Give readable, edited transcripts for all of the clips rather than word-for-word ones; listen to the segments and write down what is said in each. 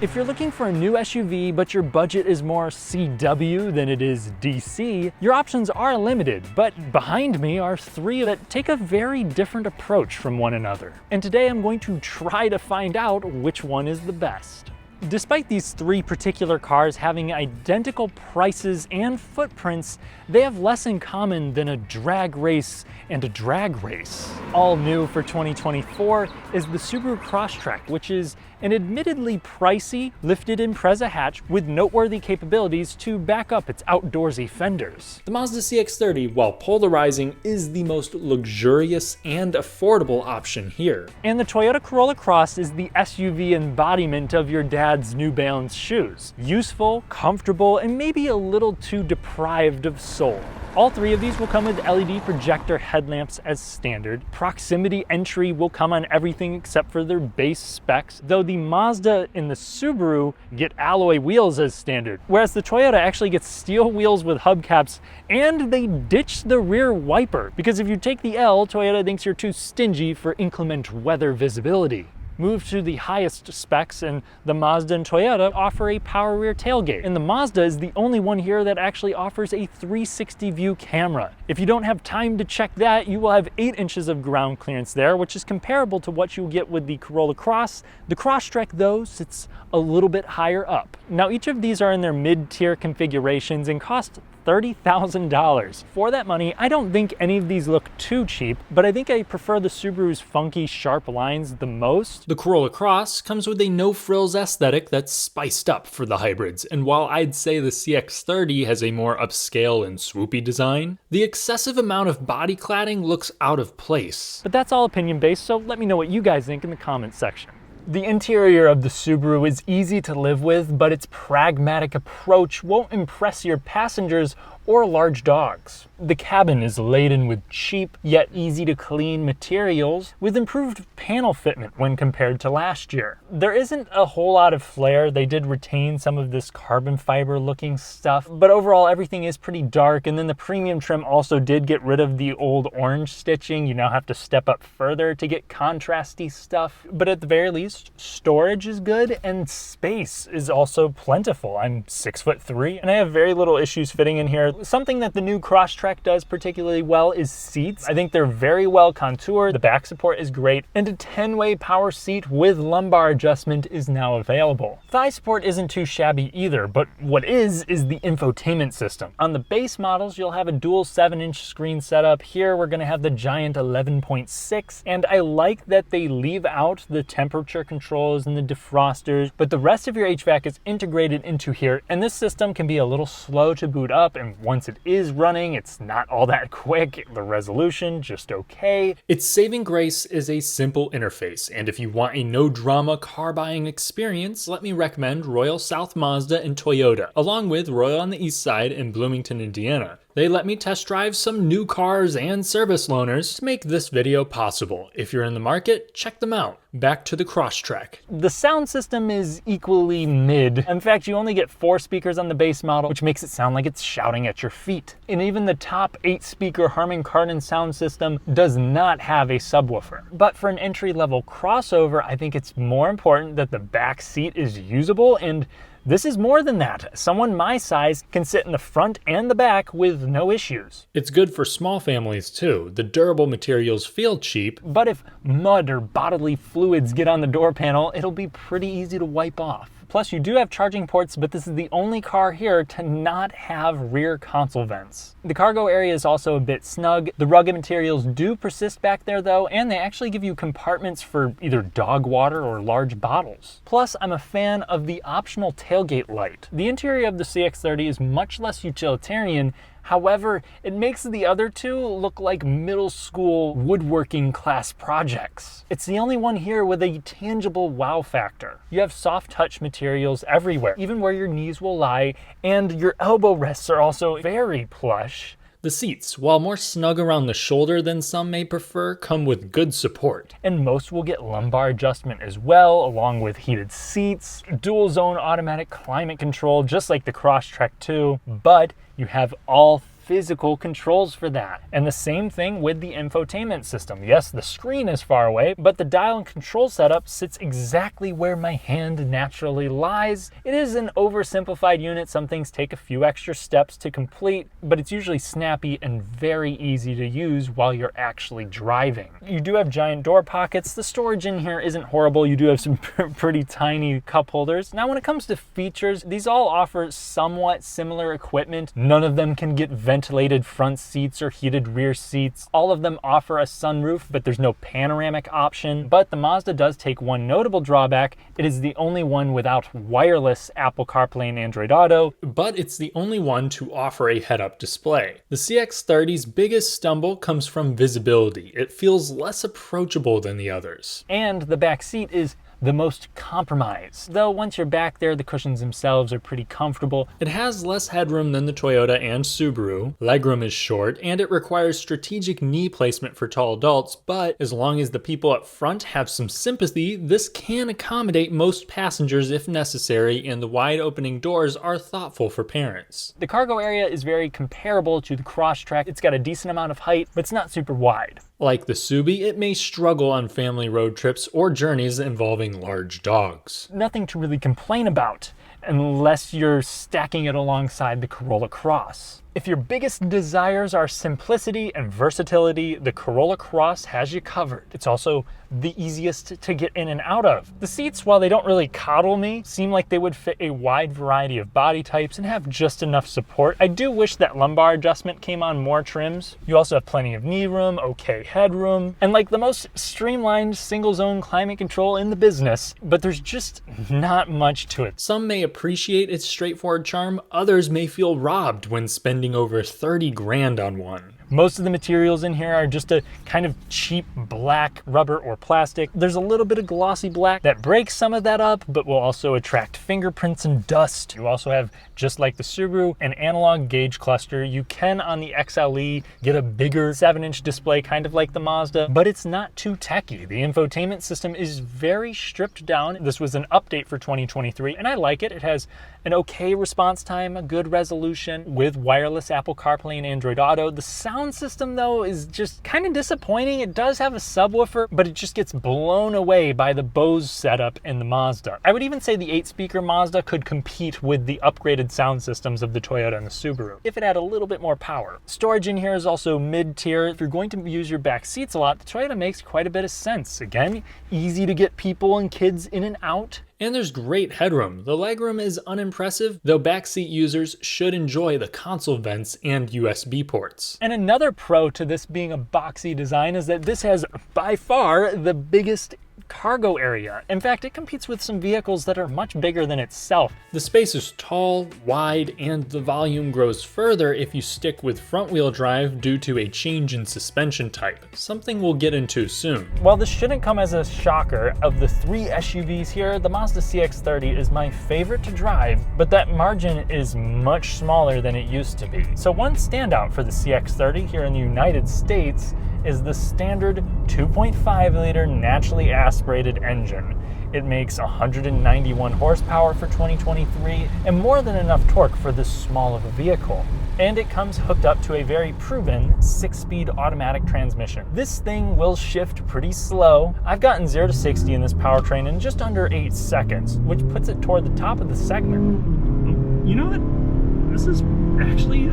If you're looking for a new SUV, but your budget is more CW than it is DC, your options are limited, but behind me are three that take a very different approach from one another. And today I'm going to try to find out which one is the best. Despite these three particular cars having identical prices and footprints, they have less in common than a drag race and a drag race. All new for 2024 is the Subaru Crosstrek, which is an admittedly pricey lifted Impreza hatch with noteworthy capabilities to back up its outdoorsy fenders. The Mazda CX-30, while polarizing, is the most luxurious and affordable option here. And the Toyota Corolla Cross is the SUV embodiment of your dad's New Balance shoes. Useful, comfortable, and maybe a little too deprived of soul. All three of these will come with LED projector headlamps as standard. Proximity entry will come on everything except for their base specs, though the Mazda and the Subaru get alloy wheels as standard, whereas the Toyota actually gets steel wheels with hubcaps, and they ditch the rear wiper, because if you take the L, Toyota thinks you're too stingy for inclement weather visibility. Move to the highest specs, and the Mazda and Toyota offer a power rear tailgate. And the Mazda is the only one here that actually offers a 360 view camera. If you don't have time to check that, you will have 8 inches of ground clearance there, which is comparable to what you get with the Corolla Cross. The Crosstrek, though, sits a little bit higher up. Now, each of these are in their mid-tier configurations and cost $30,000. For that money, I don't think any of these look too cheap, but I think I prefer the Subaru's funky, sharp lines the most. The Corolla Cross comes with a no-frills aesthetic that's spiced up for the hybrids, and while I'd say the CX-30 has a more upscale and swoopy design, the excessive amount of body cladding looks out of place. But that's all opinion-based, so let me know what you guys think in the comments section. The interior of the Subaru is easy to live with, but its pragmatic approach won't impress your passengers or large dogs. The cabin is laden with cheap yet easy to clean materials with improved panel fitment when compared to last year. There isn't a whole lot of flair. They did retain some of this carbon fiber looking stuff, but overall everything is pretty dark, and then the premium trim also did get rid of the old orange stitching. You now have to step up further to get contrasty stuff, but at the very least, storage is good and space is also plentiful. I'm 6'3" and I have very little issues fitting in here. Something that the new Crosstrek does particularly well is seats. I think they're very well contoured, the back support is great, and a 10-way power seat with lumbar adjustment is now available. Thigh support isn't too shabby either, but what is the infotainment system. On the base models, you'll have a dual 7-inch screen setup. Here, we're gonna have the giant 11.6, and I like that they leave out the temperature controls and the defrosters, but the rest of your HVAC is integrated into here, and this system can be a little slow to boot up, and once it is running, it's not all that quick. The resolution, just okay. Its saving grace is a simple interface, and if you want a no-drama car buying experience, let me recommend Royal South Mazda and Toyota, along with Royal on the East Side in Bloomington, Indiana. They let me test drive some new cars and service loaners to make this video possible. If you're in the market, check them out. Back to the Crosstrek. The sound system is equally mid. In fact, you only get 4 speakers on the base model, which makes it sound like it's shouting at your feet. And even the top 8-speaker Harman Kardon sound system does not have a subwoofer. But for an entry-level crossover, I think it's more important that the back seat is usable, and this is more than that. Someone my size can sit in the front and the back with no issues. It's good for small families too. The durable materials feel cheap, but if mud or bodily fluids get on the door panel, it'll be pretty easy to wipe off. Plus, you do have charging ports, but this is the only car here to not have rear console vents. The cargo area is also a bit snug. The rugged materials do persist back there though, and they actually give you compartments for either dog water or large bottles. Plus, I'm a fan of the optional tailgate light. The interior of the CX-30 is much less utilitarian. However, it makes the other two look like middle school woodworking class projects. It's the only one here with a tangible wow factor. You have soft touch materials everywhere, even where your knees will lie, and your elbow rests are also very plush. The seats, while more snug around the shoulder than some may prefer, come with good support. And most will get lumbar adjustment as well, along with heated seats, dual zone automatic climate control, just like the Crosstrek 2, but you have all physical controls for that. And the same thing with the infotainment system. Yes, the screen is far away, but the dial and control setup sits exactly where my hand naturally lies. It is an oversimplified unit. Some things take a few extra steps to complete, but it's usually snappy and very easy to use while you're actually driving. You do have giant door pockets. The storage in here isn't horrible. You do have some pretty tiny cup holders. Now, when it comes to features, these all offer somewhat similar equipment. None of them can get ventilated front seats or heated rear seats. All of them offer a sunroof, but there's no panoramic option. But the Mazda does take one notable drawback. It is the only one without wireless Apple CarPlay and Android Auto, but it's the only one to offer a head-up display. The CX-30's biggest stumble comes from visibility. It feels less approachable than the others. And the back seat is the most compromised. Though once you're back there, the cushions themselves are pretty comfortable. It has less headroom than the Toyota and Subaru. Legroom is short, and it requires strategic knee placement for tall adults, but as long as the people up front have some sympathy, this can accommodate most passengers if necessary, and the wide opening doors are thoughtful for parents. The cargo area is very comparable to the Crosstrek. It's got a decent amount of height, but it's not super wide. Like the Subi, it may struggle on family road trips or journeys involving large dogs. Nothing to really complain about, unless you're stacking it alongside the Corolla Cross. If your biggest desires are simplicity and versatility, the Corolla Cross has you covered. It's also the easiest to get in and out of. The seats, while they don't really coddle me, seem like they would fit a wide variety of body types and have just enough support. I do wish that lumbar adjustment came on more trims. You also have plenty of knee room, okay headroom, and like the most streamlined single zone climate control in the business, but there's just not much to it. Some may appreciate its straightforward charm, others may feel robbed when spending over 30 grand on one. Most of the materials in here are just a kind of cheap black rubber or plastic. There's a little bit of glossy black that breaks some of that up, but will also attract fingerprints and dust. You also have, just like the Subaru, an analog gauge cluster. You can, on the XLE, get a bigger 7-inch display, kind of like the Mazda, but it's not too techy. The infotainment system is very stripped down. This was an update for 2023, and I like it. It has an okay response time, a good resolution with wireless Apple CarPlay and Android Auto. The sound system, though, is just kind of disappointing. It does have a subwoofer, but it just gets blown away by the Bose setup in the Mazda. I would even say the 8-speaker Mazda could compete with the upgraded sound systems of the Toyota and the Subaru if it had a little bit more power. Storage in here is also mid-tier. If you're going to use your back seats a lot, the Toyota makes quite a bit of sense. Again, easy to get people and kids in and out. And there's great headroom. The legroom is unimpressive, though backseat users should enjoy the console vents and USB ports. And another pro to this being a boxy design is that this has by far the biggest cargo area. In fact, it competes with some vehicles that are much bigger than itself. The space is tall, wide, and the volume grows further if you stick with front-wheel drive due to a change in suspension type, something we'll get into soon. While this shouldn't come as a shocker, of the 3 SUVs here, the Mazda CX-30 is my favorite to drive, but that margin is much smaller than it used to be. So one standout for the CX-30 here in the United States is the standard 2.5-liter naturally aspirated engine. It makes 191 horsepower for 2023 and more than enough torque for this small of a vehicle. And it comes hooked up to a very proven 6-speed automatic transmission. This thing will shift pretty slow. I've gotten 0 to 60 in this powertrain in just under 8 seconds, which puts it toward the top of the segment. You know what? This is actually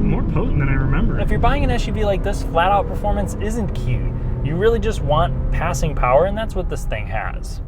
more potent than I remember. If you're buying an SUV like this, flat-out performance isn't key. You really just want passing power, and that's what this thing has.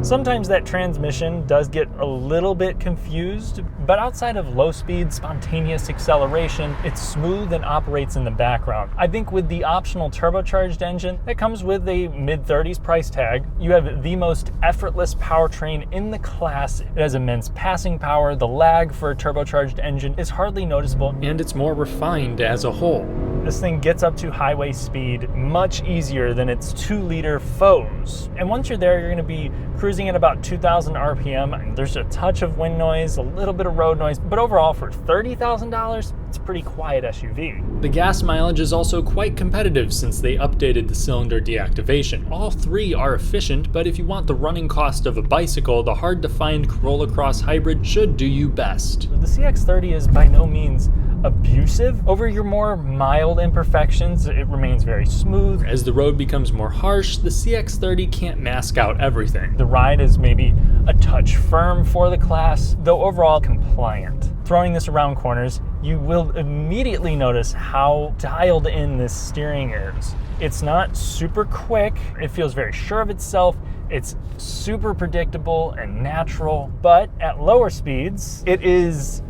Sometimes that transmission does get a little bit confused, but outside of low speed, spontaneous acceleration, it's smooth and operates in the background. I think with the optional turbocharged engine that comes with a mid-30s price tag, you have the most effortless powertrain in the class. It has immense passing power. The lag for a turbocharged engine is hardly noticeable, and it's more refined as a whole. This thing gets up to highway speed much easier than its 2-liter foes. And once you're there, you're gonna be cruising at about 2,000 RPM. There's a touch of wind noise, a little bit of road noise, but overall for $30,000, it's a pretty quiet SUV. The gas mileage is also quite competitive since they updated the cylinder deactivation. All three are efficient, but if you want the running cost of a bicycle, the hard-to-find Corolla Cross Hybrid should do you best. The CX-30 is by no means abusive. Over your more mild imperfections, it remains very smooth. As the road becomes more harsh, the CX-30 can't mask out everything. The ride is maybe a touch firm for the class, though overall compliant. Throwing this around corners, you will immediately notice how dialed in this steering is. It's not super quick, it feels very sure of itself, it's super predictable and natural, but at lower speeds, it is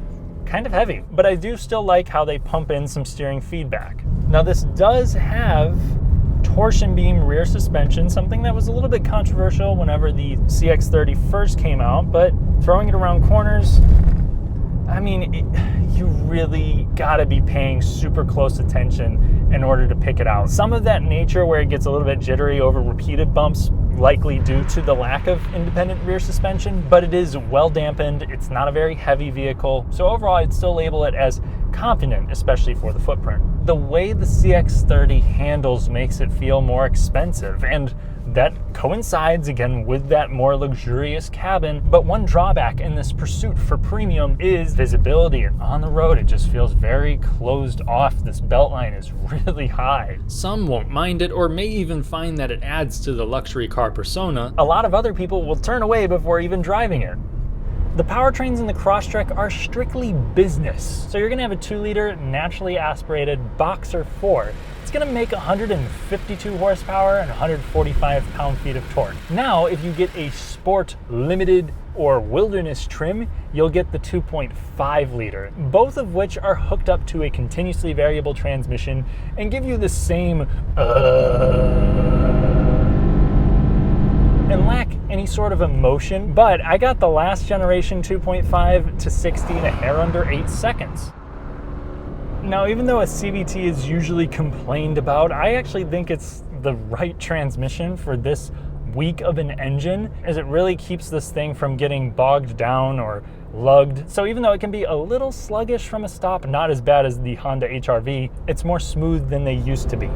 kind of heavy. But I do still like how they pump in some steering feedback. Now this does have torsion beam rear suspension, something that was a little bit controversial whenever the CX-30 first came out, but throwing it around corners, I mean, you really gotta be paying super close attention in order to pick it out. Some of that nature where it gets a little bit jittery over repeated bumps, likely due to the lack of independent rear suspension, but it is well dampened. It's not a very heavy vehicle. So overall, I'd still label it as confident, especially for the footprint. The way the CX-30 handles makes it feel more expensive, and that coincides again with that more luxurious cabin. But one drawback in this pursuit for premium is visibility. On the road, it just feels very closed off. This beltline is really high. Some won't mind it or may even find that it adds to the luxury car persona. A lot of other people will turn away before even driving it. The powertrains in the Crosstrek are strictly business. So you're gonna have a 2-liter naturally aspirated Boxer 4. It's gonna make 152 horsepower and 145 pound-feet of torque. Now, if you get a Sport Limited or Wilderness trim, you'll get the 2.5 liter, both of which are hooked up to a continuously variable transmission and give you the same and lack any sort of emotion. But I got the last generation 2.5 to 60 in a hair under 8 seconds. Now, even though a CVT is usually complained about, I actually think it's the right transmission for this weak of an engine, as it really keeps this thing from getting bogged down or lugged. So even though it can be a little sluggish from a stop, not as bad as the Honda HR-V, it's more smooth than they used to be.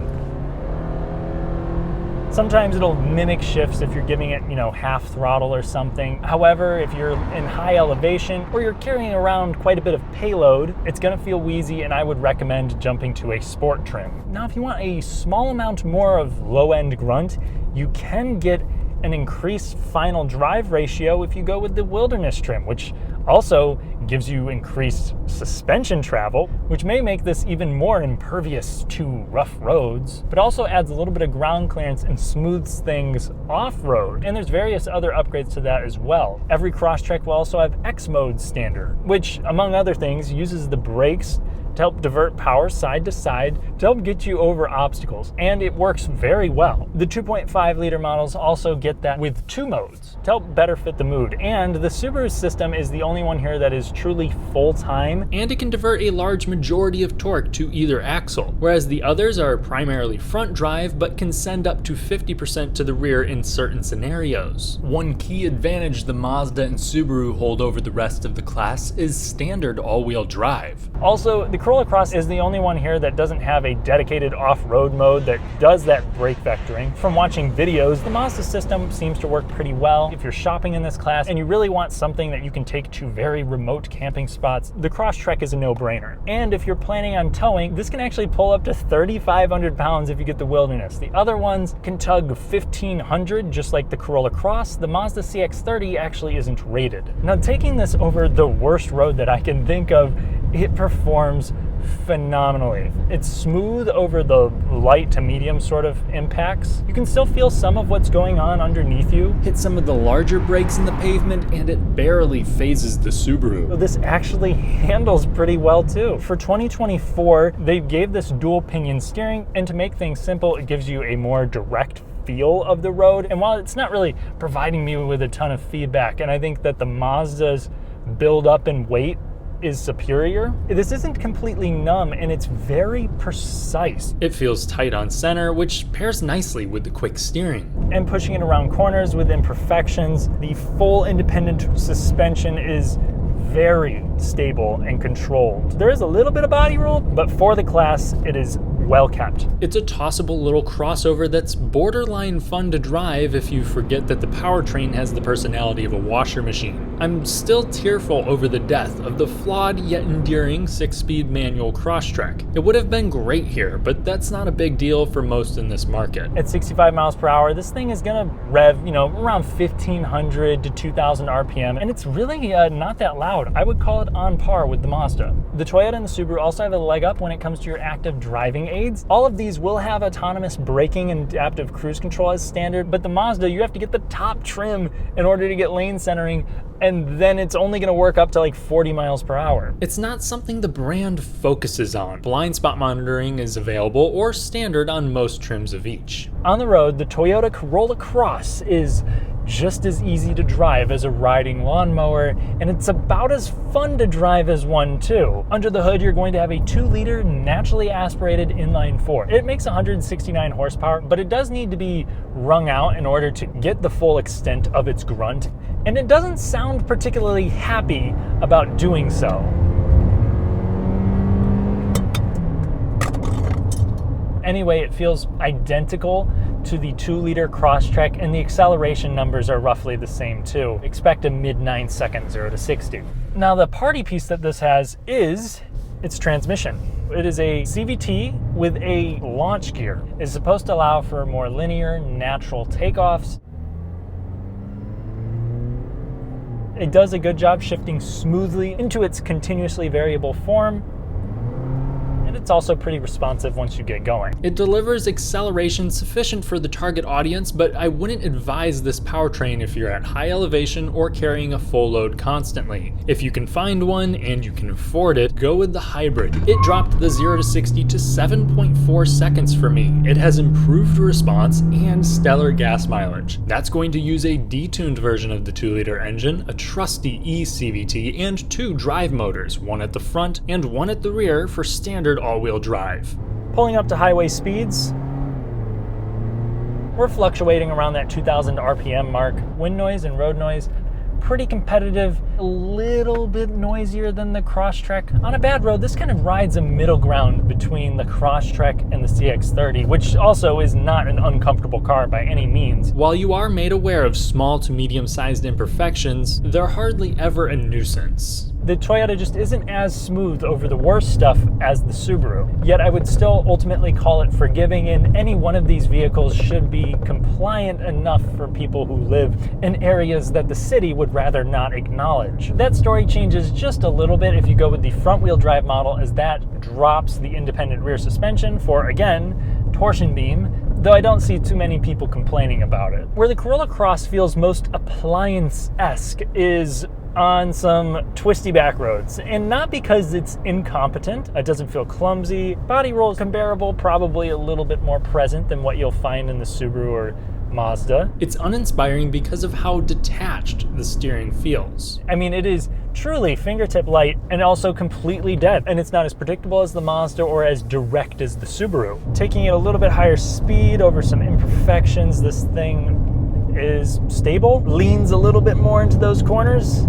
Sometimes it'll mimic shifts if you're giving it, half throttle or something. However, if you're in high elevation or you're carrying around quite a bit of payload, it's gonna feel wheezy, and I would recommend jumping to a sport trim. Now, if you want a small amount more of low-end grunt, you can get an increased final drive ratio if you go with the Wilderness trim, which also gives you increased suspension travel, which may make this even more impervious to rough roads, but also adds a little bit of ground clearance and smooths things off-road. And there's various other upgrades to that as well. Every Crosstrek will also have X mode standard, which, among other things, uses the brakes to help divert power side to side to help get you over obstacles, and it works very well. The 2.5 liter models also get that with 2 modes to help better fit the mood, and the Subaru system is the only one here that is truly full-time, and it can divert a large majority of torque to either axle, whereas the others are primarily front drive but can send up to 50% to the rear in certain scenarios. One key advantage the Mazda and Subaru hold over the rest of the class is standard all-wheel drive. Also, the Corolla Cross is the only one here that doesn't have a dedicated off-road mode that does that brake vectoring. From watching videos, the Mazda system seems to work pretty well. If you're shopping in this class and you really want something that you can take to very remote camping spots, the Crosstrek is a no-brainer. And if you're planning on towing, this can actually pull up to 3,500 pounds if you get the Wilderness. The other ones can tug 1,500, just like the Corolla Cross. The Mazda CX-30 actually isn't rated. Now, taking this over the worst road that I can think of, it performs phenomenally. It's smooth over the light to medium sort of impacts. You can still feel some of what's going on underneath you. Hit some of the larger breaks in the pavement and it barely phases the Subaru. This actually handles pretty well too. For 2024, they gave this dual pinion steering, and to make things simple, it gives you a more direct feel of the road. And while it's not really providing me with a ton of feedback, and I think that the Mazda's build up in weight is superior. This isn't completely numb, and it's very precise. It feels tight on center, which pairs nicely with the quick steering. And pushing it around corners with imperfections, the full independent suspension is very stable and controlled. There is a little bit of body roll, but for the class, it is well kept. It's a tossable little crossover that's borderline fun to drive if you forget that the powertrain has the personality of a washer machine. I'm still tearful over the death of the flawed yet endearing 6-speed manual Crosstrek. It would have been great here, but that's not a big deal for most in this market. At 65 miles per hour, this thing is gonna rev, around 1,500 to 2,000 RPM, and it's really not that loud. I would call it on par with the Mazda. The Toyota and the Subaru also have a leg up when it comes to your active driving aids. All of these will have autonomous braking and adaptive cruise control as standard, but the Mazda, you have to get the top trim in order to get lane centering, and then it's only going to work up to like 40 miles per hour. It's not something the brand focuses on. Blind spot monitoring is available or standard on most trims of each. On the road, the Toyota Corolla Cross is just as easy to drive as a riding lawnmower, and it's about as fun to drive as one too. Under the hood, you're going to have a 2-liter naturally aspirated inline-4. It makes 169 horsepower, but it does need to be wrung out in order to get the full extent of its grunt, and it doesn't sound particularly happy about doing so. Anyway, it feels identical to the 2-liter Crosstrek, and the acceleration numbers are roughly the same too. Expect a mid-9 second 0 to 60. Now the party piece that this has is its transmission. It is a CVT with a launch gear. It's supposed to allow for more linear, natural takeoffs. It does a good job shifting smoothly into its continuously variable form. It's also pretty responsive once you get going. It delivers acceleration sufficient for the target audience, but I wouldn't advise this powertrain if you're at high elevation or carrying a full load constantly. If you can find one and you can afford it, go with the hybrid. It dropped the 0 to 60 to 7.4 seconds for me. It has improved response and stellar gas mileage. That's going to use a detuned version of the 2-liter engine, a trusty eCVT, and 2 drive motors, one at the front and one at the rear for standard all-wheel drive. Pulling up to highway speeds, we're fluctuating around that 2,000 RPM mark. Wind noise and road noise, pretty competitive, a little bit noisier than the Crosstrek. On a bad road, this kind of rides a middle ground between the Crosstrek and the CX-30, which also is not an uncomfortable car by any means. While you are made aware of small to medium-sized imperfections, they're hardly ever a nuisance. The Toyota just isn't as smooth over the worst stuff as the Subaru. Yet I would still ultimately call it forgiving, and any one of these vehicles should be compliant enough for people who live in areas that the city would rather not acknowledge. That story changes just a little bit if you go with the front-wheel drive model, as that drops the independent rear suspension for, again, torsion beam, though I don't see too many people complaining about it. Where the Corolla Cross feels most appliance-esque is on some twisty back roads, and not because it's incompetent. It doesn't feel clumsy. Body roll is comparable, probably a little bit more present than what you'll find in the Subaru or Mazda. It's uninspiring because of how detached the steering feels. I mean, it is truly fingertip light and also completely dead, and it's not as predictable as the Mazda or as direct as the Subaru. Taking it a little bit higher speed over some imperfections, this thing is stable, leans a little bit more into those corners.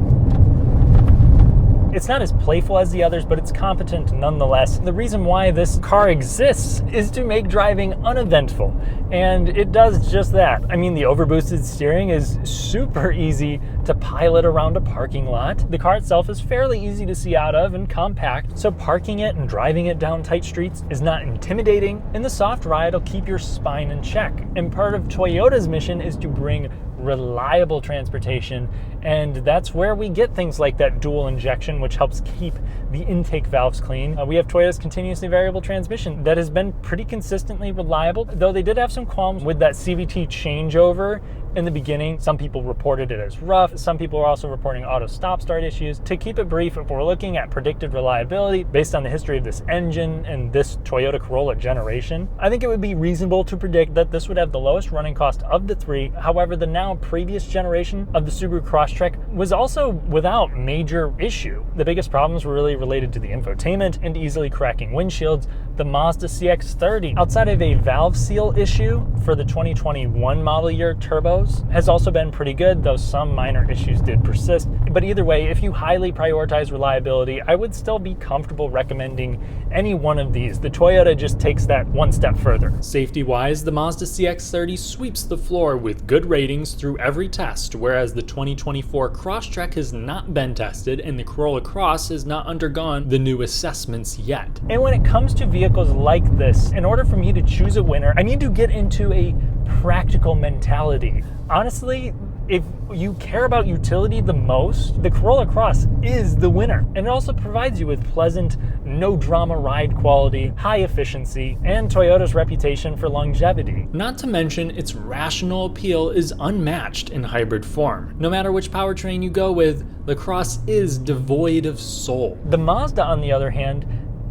It's not as playful as the others, but it's competent nonetheless. The reason why this car exists is to make driving uneventful, and it does just that. I mean, the overboosted steering is super easy to pilot around a parking lot. The car itself is fairly easy to see out of and compact, so parking it and driving it down tight streets is not intimidating, and the soft ride will keep your spine in check. And part of Toyota's mission is to bring reliable transportation, and that's where we get things like that dual injection, which helps keep the intake valves clean. We have Toyota's continuously variable transmission that has been pretty consistently reliable, though they did have some qualms with that CVT changeover in the beginning. Some people reported it as rough. Some people are also reporting auto stop-start issues. To keep it brief, if we're looking at predicted reliability based on the history of this engine and this Toyota Corolla generation, I think it would be reasonable to predict that this would have the lowest running cost of the three. However, the now previous generation of the Subaru Crosstrek Crosstrek was also without major issue. The biggest problems were really related to the infotainment and easily cracking windshields. The Mazda CX-30, outside of a valve seal issue for the 2021 model year turbos, has also been pretty good, though some minor issues did persist. But either way, if you highly prioritize reliability, I would still be comfortable recommending any one of these. The Toyota just takes that one step further. Safety-wise, the Mazda CX-30 sweeps the floor with good ratings through every test, whereas the 2024 Crosstrek has not been tested and the Corolla Cross has not undergone the new assessments yet. And when it comes to vehicles like this, in order for me to choose a winner, I need to get into a practical mentality. Honestly, if you care about utility the most, the Corolla Cross is the winner. And it also provides you with pleasant, no drama ride quality, high efficiency, and Toyota's reputation for longevity. Not to mention, its rational appeal is unmatched in hybrid form. No matter which powertrain you go with, the Cross is devoid of soul. The Mazda, on the other hand,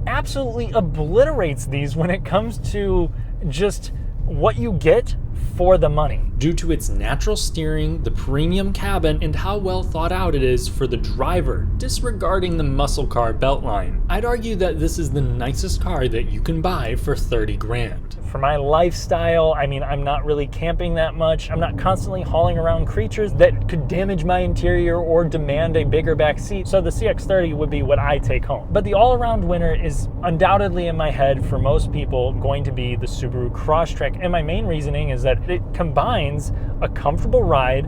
absolutely obliterates these when it comes to just what you get for the money. Due to its natural steering, the premium cabin, and how well thought out it is for the driver, disregarding the muscle car beltline, I'd argue that this is the nicest car that you can buy for 30 grand. For my lifestyle, I mean, I'm not really camping that much. I'm not constantly hauling around creatures that could damage my interior or demand a bigger back seat, so the CX-30 would be what I take home. But the all-around winner is undoubtedly in my head for most people going to be the Subaru Crosstrek, and my main reasoning is that it combines a comfortable ride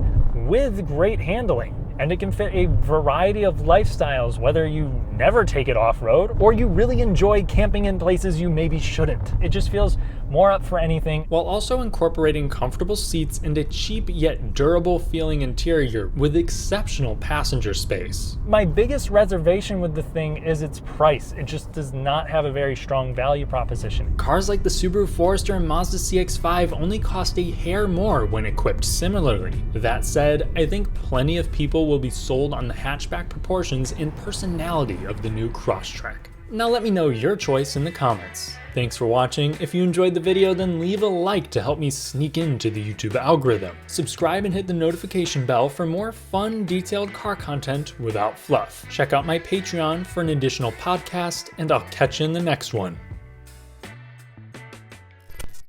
with great handling. And it can fit a variety of lifestyles, whether you never take it off-road or you really enjoy camping in places you maybe shouldn't. It just feels more up for anything, while also incorporating comfortable seats and a cheap yet durable feeling interior with exceptional passenger space. My biggest reservation with the thing is its price. It just does not have a very strong value proposition. Cars like the Subaru Forester and Mazda CX-5 only cost a hair more when equipped similarly. That said, I think plenty of people will be sold on the hatchback proportions and personality of the new Crosstrek. Now let me know your choice in the comments. Thanks for watching. If you enjoyed the video, then leave a like to help me sneak into the YouTube algorithm. Subscribe and hit the notification bell for more fun, detailed car content without fluff. Check out my Patreon for an additional podcast, and I'll catch you in the next one.